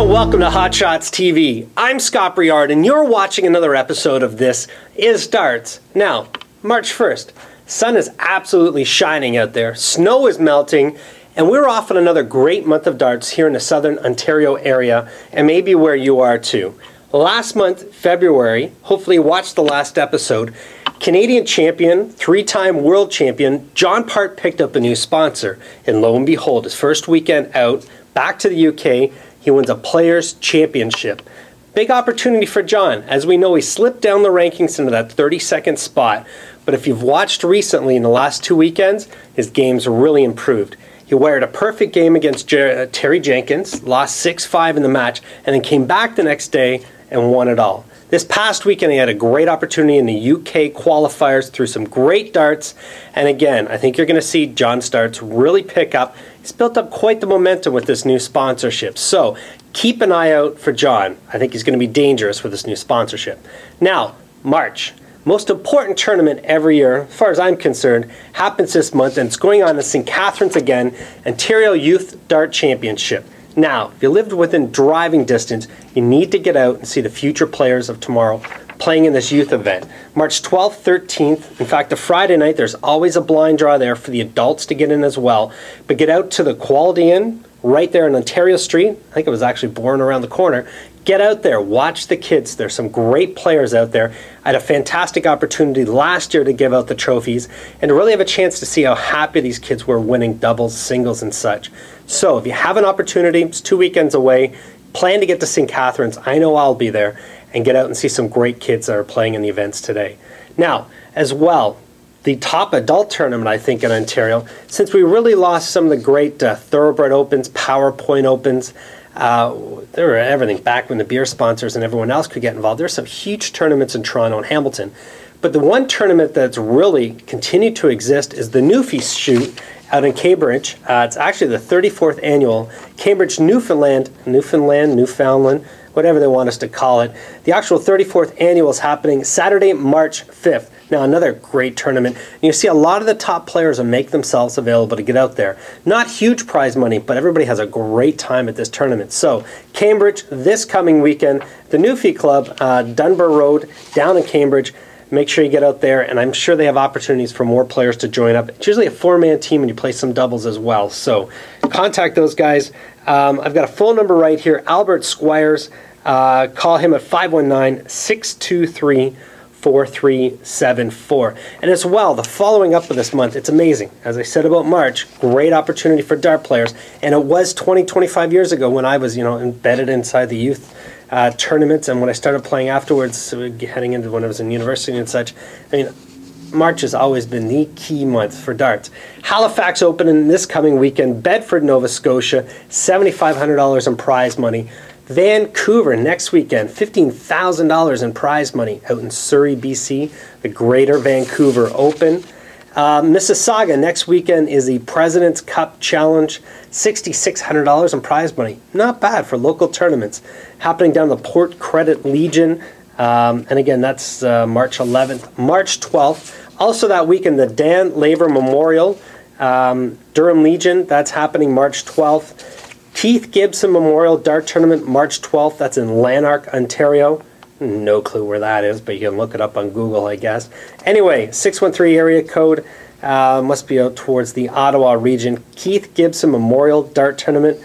welcome to Hot Shots TV. I'm Scott Briard, and you're watching another episode of This Is Darts. Now, March 1st, sun is absolutely shining out there, snow is melting, and we're off on another great month of darts here in the Southern Ontario area, and maybe where you are too. Last month, February, hopefully you watched the last episode, Canadian champion, three-time world champion, John Part picked up a new sponsor, and lo and behold, his first weekend out, back to the UK, he wins a Players' Championship. Big opportunity for John. As we know, he slipped down the rankings into that 32nd spot. But if you've watched recently in the last 2 weekends, his game's really improved. He wired a perfect game against Terry Jenkins, lost 6-5 in the match, and then came back the next day and won it all. This past weekend, he had a great opportunity in the UK qualifiers through some great darts. And again, I think you're going to see John's darts really pick up. He's built up quite the momentum with this new sponsorship. So keep an eye out for John. I think he's going to be dangerous with this new sponsorship. Now, March. Most important tournament every year, as far as I'm concerned, happens this month, and it's going on in St. Catharines again, Ontario Youth Dart Championship. Now, if you lived within driving distance, you need to get out and see the future players of tomorrow playing in this youth event. March 12th, 13th, in fact, the Friday night, there's always a blind draw there for the adults to get in as well. But get out to the Quality Inn right there on Ontario Street. I think it was actually born around the corner. Get out there, watch the kids. There's some great players out there. I had a fantastic opportunity last year to give out the trophies and to really have a chance to see how happy these kids were winning doubles, singles, and such. So if you have an opportunity, it's 2 weekends away, plan to get to St. Catharines. I know I'll be there, and get out and see some great kids that are playing in the events today. Now, as well, the top adult tournament, I think, in Ontario, since we really lost some of the great Thoroughbred Opens, PowerPoint Opens, there were everything back when the beer sponsors and everyone else could get involved. There's some huge tournaments in Toronto and Hamilton. But the one tournament that's really continued to exist is the Newfie Shoot out in Cambridge. It's actually the 34th annual Cambridge, Newfoundland, whatever they want us to call it. The actual 34th annual is happening Saturday, March 5th. Now, another great tournament. And you see a lot of the top players will make themselves available to get out there. Not huge prize money, but everybody has a great time at this tournament. So, Cambridge, this coming weekend, the Newfie Club, Dunbar Road, down in Cambridge. Make sure you get out there, and I'm sure they have opportunities for more players to join up. It's usually a 4-man team, and you play some doubles as well. So, contact those guys. I've got a phone number right here, Albert Squires. Call him at 519-623-4374. And as well, the following up of this month, it's amazing. As I said about March, great opportunity for dart players. And it was 25 years ago when I was, embedded inside the youth tournaments, and when I started playing afterwards, heading into when I was in university and such. I mean, March has always been the key month for darts. Halifax Open in this coming weekend, Bedford, Nova Scotia, $7,500 in prize money. Vancouver next weekend, $15,000 in prize money out in Surrey, BC, the Greater Vancouver Open. Mississauga next weekend is the President's Cup Challenge, $6,600 in prize money. Not bad for local tournaments. Happening down the Port Credit Legion, and again, that's March 11th. March 12th, also that weekend, the Dan Laver Memorial, Durham Legion, that's happening March 12th. Keith Gibson Memorial Dart Tournament, March 12th. That's in Lanark, Ontario. No clue where that is, but you can look it up on Google, I guess. Anyway, 613 area code. Must be out towards the Ottawa region. Keith Gibson Memorial Dart Tournament.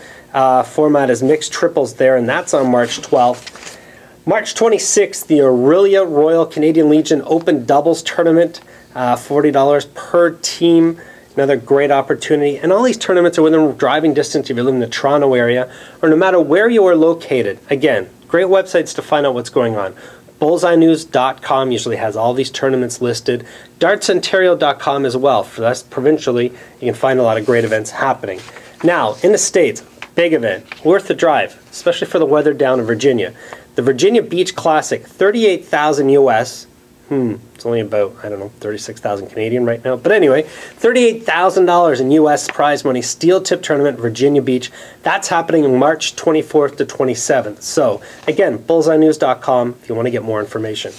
Format is mixed triples there, and that's on March 12th. March 26th, the Aurelia Royal Canadian Legion Open Doubles Tournament. $40 per team. Another great opportunity. And all these tournaments are within driving distance if you live in the Toronto area, or no matter where you are located. Again, great websites to find out what's going on. BullseyeNews.com usually has all these tournaments listed. DartsOntario.com as well. For us provincially, you can find a lot of great events happening. Now, in the States, big event, worth the drive, especially for the weather down in Virginia. The Virginia Beach Classic, $38,000 US. It's only about, I don't know, 36,000 Canadian right now. But anyway, $38,000 in U.S. prize money, steel tip tournament, Virginia Beach. That's happening March 24th to 27th. So, again, bullseyenews.com if you want to get more information.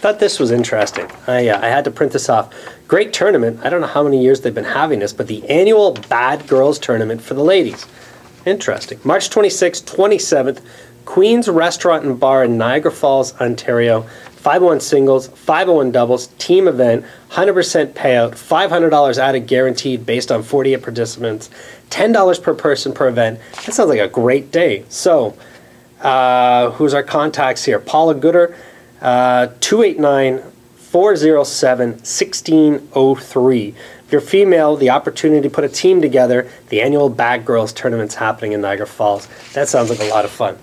Thought this was interesting. I had to print this off. Great tournament. I don't know how many years they've been having this, but the annual Bad Girls Tournament for the ladies. Interesting. March 26th, 27th, Queen's Restaurant and Bar in Niagara Falls, Ontario. 501 singles, 501 doubles, team event, 100% payout, $500 added guaranteed based on 48 participants, $10 per person per event. That sounds like a great day. So, who's our contacts here? Paula Gooder, 289-407-1603. If you're female, the opportunity to put a team together, the annual Bag Girls tournament's happening in Niagara Falls. That sounds like a lot of fun.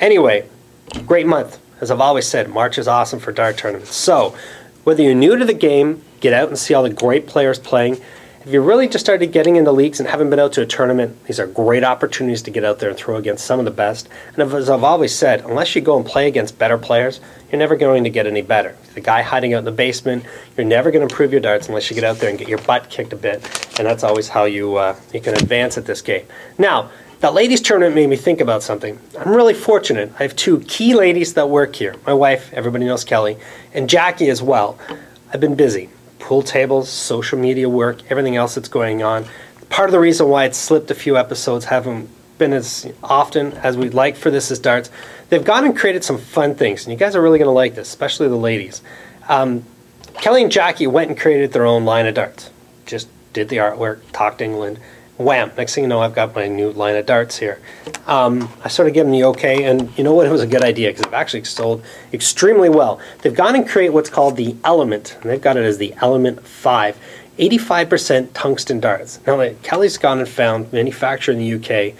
Anyway, great month. As I've always said, March is awesome for dart tournaments. So, whether you're new to the game, get out and see all the great players playing. If you really just started getting into leagues and haven't been out to a tournament, these are great opportunities to get out there and throw against some of the best. And as I've always said, unless you go and play against better players, you're never going to get any better. The guy hiding out in the basement, you're never going to improve your darts unless you get out there and get your butt kicked a bit. And that's always how you can advance at this game. Now, that ladies tournament made me think about something. I'm really fortunate. I have two key ladies that work here. My wife, everybody knows Kelly, and Jackie as well. I've been busy. Pool tables, social media work, everything else that's going on. Part of the reason why it's slipped a few episodes, haven't been as often as we'd like for This Is Darts. They've gone and created some fun things, and you guys are really going to like this, especially the ladies. Kelly and Jackie went and created their own line of darts. Just did the artwork, talked England. Wham! Next thing you know, I've got my new line of darts here. I sort of give them the okay, and you know what? It was a good idea because they've actually sold extremely well. They've gone and created what's called the Element, and they've got it as the Element 5. 85% tungsten darts. Now, Kelly's gone and found manufacturer in the UK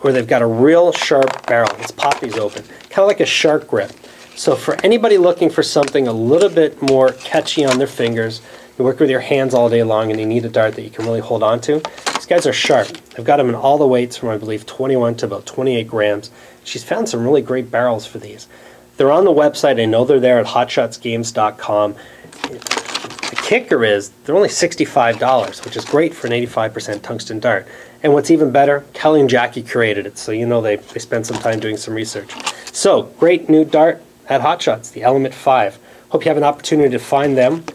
where they've got a real sharp barrel. Let's pop these open. Kind of like a shark grip. So for anybody looking for something a little bit more catchy on their fingers, you work with your hands all day long and you need a dart that you can really hold on to, these guys are sharp. I've got them in all the weights from, I believe, 21 to about 28 grams. She's found some really great barrels for these. They're on the website. I know they're there at hotshotsgames.com. The kicker is they're only $65, which is great for an 85% tungsten dart. And what's even better, Kelly and Jackie created it, so you know they spent some time doing some research. So, great new dart at Hot Shots, the Element 5. Hope you have an opportunity to find them.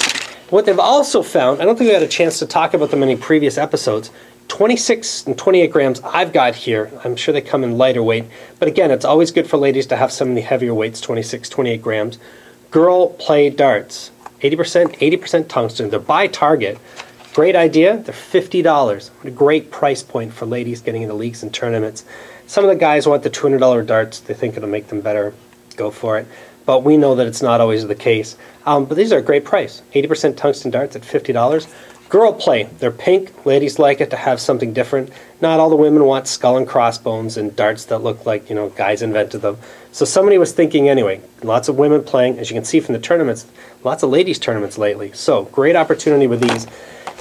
What they've also found, I don't think we had a chance to talk about them in any previous episodes, 26 and 28 grams I've got here. I'm sure they come in lighter weight, but again, it's always good for ladies to have some of the heavier weights, 26, 28 grams. Girl Play Darts, 80% tungsten. They're by Target. Great idea. They're $50. What a great price point for ladies getting into leagues and tournaments. Some of the guys want the $200 darts. They think it'll make them better. Go for it. But we know that it's not always the case. But these are a great price. 80% tungsten darts at $50. Girl Play. They're pink. Ladies like it to have something different. Not all the women want skull and crossbones and darts that look like, you know, guys invented them. So somebody was thinking anyway. Lots of women playing. As you can see from the tournaments, lots of ladies tournaments lately. So great opportunity with these.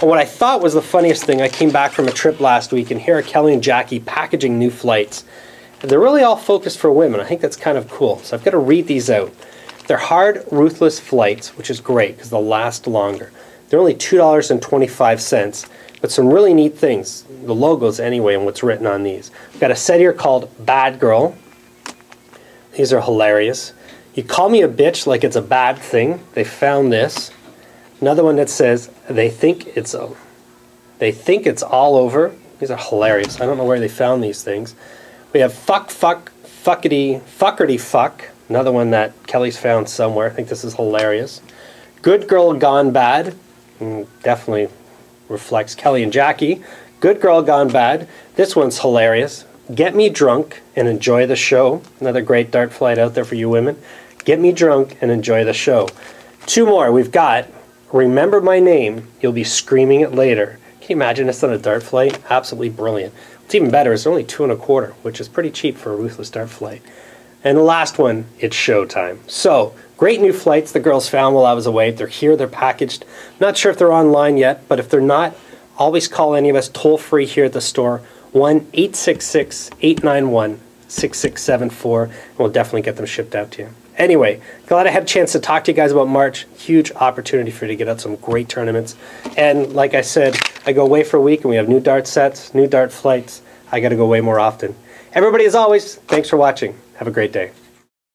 And what I thought was the funniest thing, I came back from a trip last week and here are Kelly and Jackie packaging new flights. And they're really all focused for women. I think that's kind of cool. So I've got to read these out. They're hard, ruthless flights, which is great because they'll last longer. They're only $2.25, but some really neat things. The logos anyway and what's written on these. I've got a set here called Bad Girl. These are hilarious. You call me a bitch like it's a bad thing. They found this. Another one that says, they think it's all over. These are hilarious. I don't know where they found these things. We have fuckity, fuck. Another one that Kelly's found somewhere. I think this is hilarious. Good Girl Gone Bad. Definitely reflects Kelly and Jackie. Good Girl Gone Bad. This one's hilarious. Get Me Drunk and Enjoy the Show. Another great dart flight out there for you women. Get Me Drunk and Enjoy the Show. Two more. We've got Remember My Name. You'll be screaming it later. Can you imagine this on a dart flight? Absolutely brilliant. What's even better is they're only $2.25, which is pretty cheap for a ruthless dart flight. And the last one, it's showtime. So, great new flights the girls found while I was away. They're here, they're packaged. Not sure if they're online yet, but if they're not, always call any of us toll-free here at the store, 1-866-891-6674, and we'll definitely get them shipped out to you. Anyway, glad I had a chance to talk to you guys about March. Huge opportunity for you to get out some great tournaments. And like I said, I go away for a week and we have new dart sets, new dart flights. I got to go away more often. Everybody, as always, thanks for watching. Have a great day.